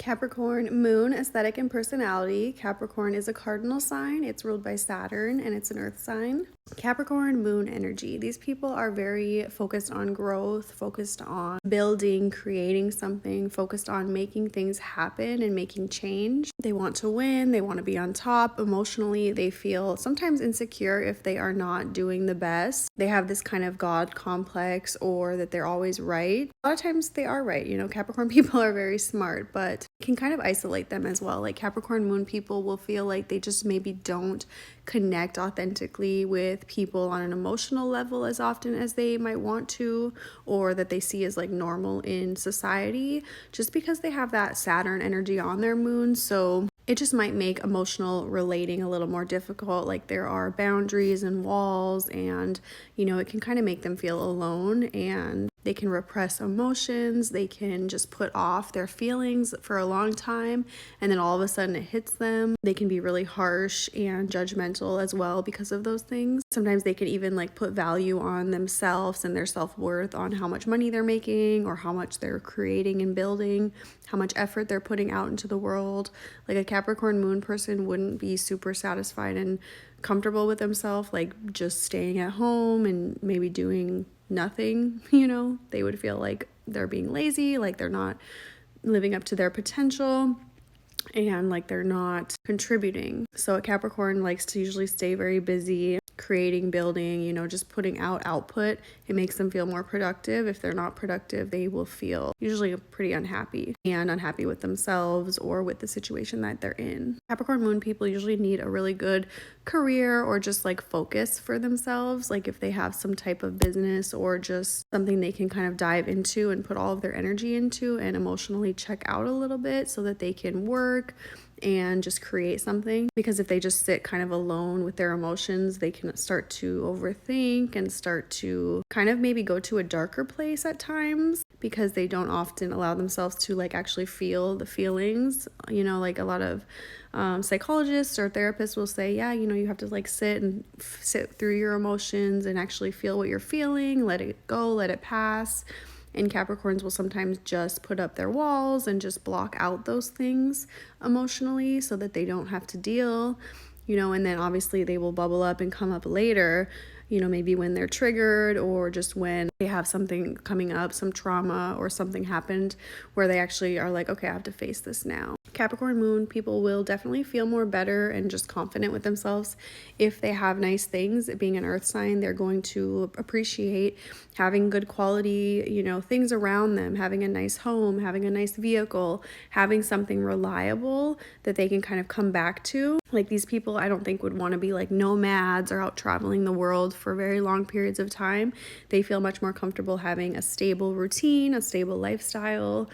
Capricorn moon, aesthetic and personality. Capricorn is a cardinal sign. It's ruled by Saturn and it's an earth sign. Capricorn moon energy. These people are very focused on growth, focused on building, creating something, focused on making things happen and making change. They want to win. They want to be on top. Emotionally, they feel sometimes insecure if they are not doing the best. They have this kind of God complex or that they're always right. A lot of times they are right. Capricorn people are very smart, but can kind of isolate them as well. Like Capricorn moon people will feel like they just maybe don't connect authentically with people on an emotional level as often as they might want to, or that they see as like normal in society, just because they have that Saturn energy on their moon. So it just might make emotional relating a little more difficult. Like there are boundaries and walls, and it can kind of make them feel alone, and they can repress emotions. They can just put off their feelings for a long time, and then all of a sudden it hits them. They can be really harsh and judgmental as well because of those things. Sometimes they can even like put value on themselves and their self-worth on how much money they're making or how much they're creating and building, how much effort they're putting out into the world. Like a Capricorn moon person wouldn't be super satisfied and comfortable with themselves, like just staying at home and maybe doing nothing. They would feel like they're being lazy, like they're not living up to their potential, and like they're not contributing. So a Capricorn likes to usually stay very busy, creating, building, just putting out output. It makes them feel more productive. If they're not productive, they will feel usually pretty unhappy with themselves or with the situation that they're in. Capricorn moon people usually need a really good career or just like focus for themselves. Like if they have some type of business or just something they can kind of dive into and put all of their energy into and emotionally check out a little bit so that they can work and just create something. Because if they just sit kind of alone with their emotions, they can start to overthink and start to kind of maybe go to a darker place at times, because they don't often allow themselves to like actually feel the feelings. Like a lot of psychologists or therapists will say, yeah, you have to like sit through your emotions and actually feel what you're feeling, let it go, let it pass. And Capricorns will sometimes just put up their walls and just block out those things emotionally so that they don't have to deal, and then obviously they will bubble up and come up later, maybe when they're triggered or just when they have something coming up, some trauma or something happened where they actually are like, okay, I have to face this now. Capricorn moon people will definitely feel more better and just confident with themselves if they have nice things. Being an earth sign, they're going to appreciate having good quality, things around them, having a nice home, having a nice vehicle, having something reliable that they can kind of come back to. Like these people, I don't think would want to be like nomads or out traveling the world for very long periods of time. They feel much more comfortable having a stable routine, a stable lifestyle.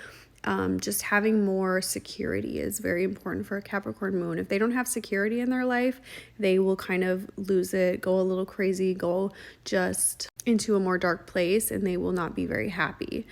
Just having more security is very important for a Capricorn moon. If they don't have security in their life, they will kind of lose it, go a little crazy, go just into a more dark place, and they will not be very happy.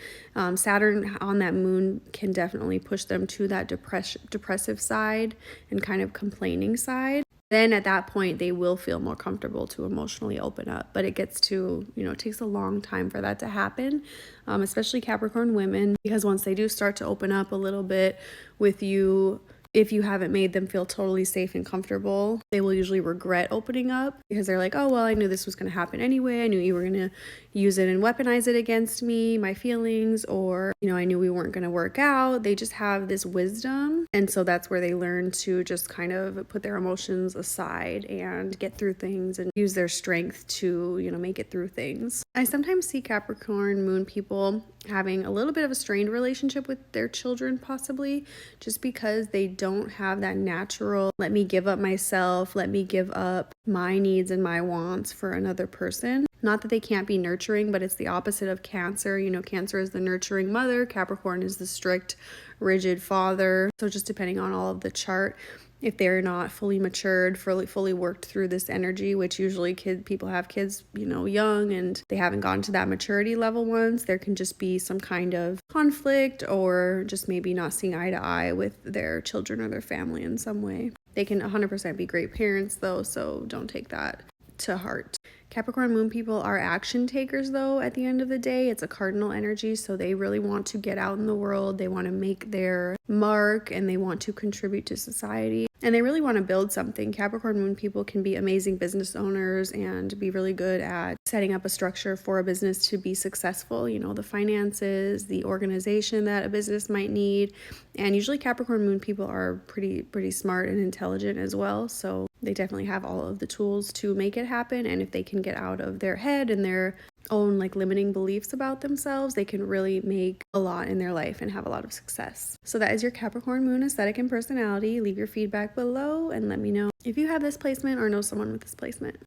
Saturn on that moon can definitely push them to that depressive side and kind of complaining side. Then at that point, they will feel more comfortable to emotionally open up. But it gets to, it takes a long time for that to happen, especially Capricorn women, because once they do start to open up a little bit with you, if you haven't made them feel totally safe and comfortable, they will usually regret opening up because they're like, oh, well, I knew this was going to happen anyway. I knew you were going to use it and weaponize it against me, my feelings, or, I knew we weren't going to work out. They just have this wisdom. And so that's where they learn to just kind of put their emotions aside and get through things and use their strength to, make it through things. I sometimes see Capricorn moon people having a little bit of a strained relationship with their children, possibly just because they don't have that natural, let me give up myself, let me give up my needs and my wants for another person. Not that they can't be nurturing, but it's the opposite of Cancer. Cancer is the nurturing mother. Capricorn is the strict, rigid father. So just depending on all of the chart, if they're not fully matured, fully worked through this energy, which usually people have kids, young, and they haven't gotten to that maturity level once, there can just be some kind of conflict or just maybe not seeing eye to eye with their children or their family in some way. They can 100% be great parents though, so don't take that to heart. Capricorn moon people are action takers though at the end of the day. It's a cardinal energy, so they really want to get out in the world. They want to make their mark and they want to contribute to society. And they really want to build something. Capricorn moon people can be amazing business owners and be really good at setting up a structure for a business to be successful. You know, the finances, the organization that a business might need. And usually Capricorn moon people are pretty smart and intelligent as well. So they definitely have all of the tools to make it happen. And if they can get out of their head and their own like limiting beliefs about themselves, they can really make a lot in their life and have a lot of success. So that is your Capricorn moon aesthetic and personality. Leave your feedback below and let me know if you have this placement or know someone with this placement.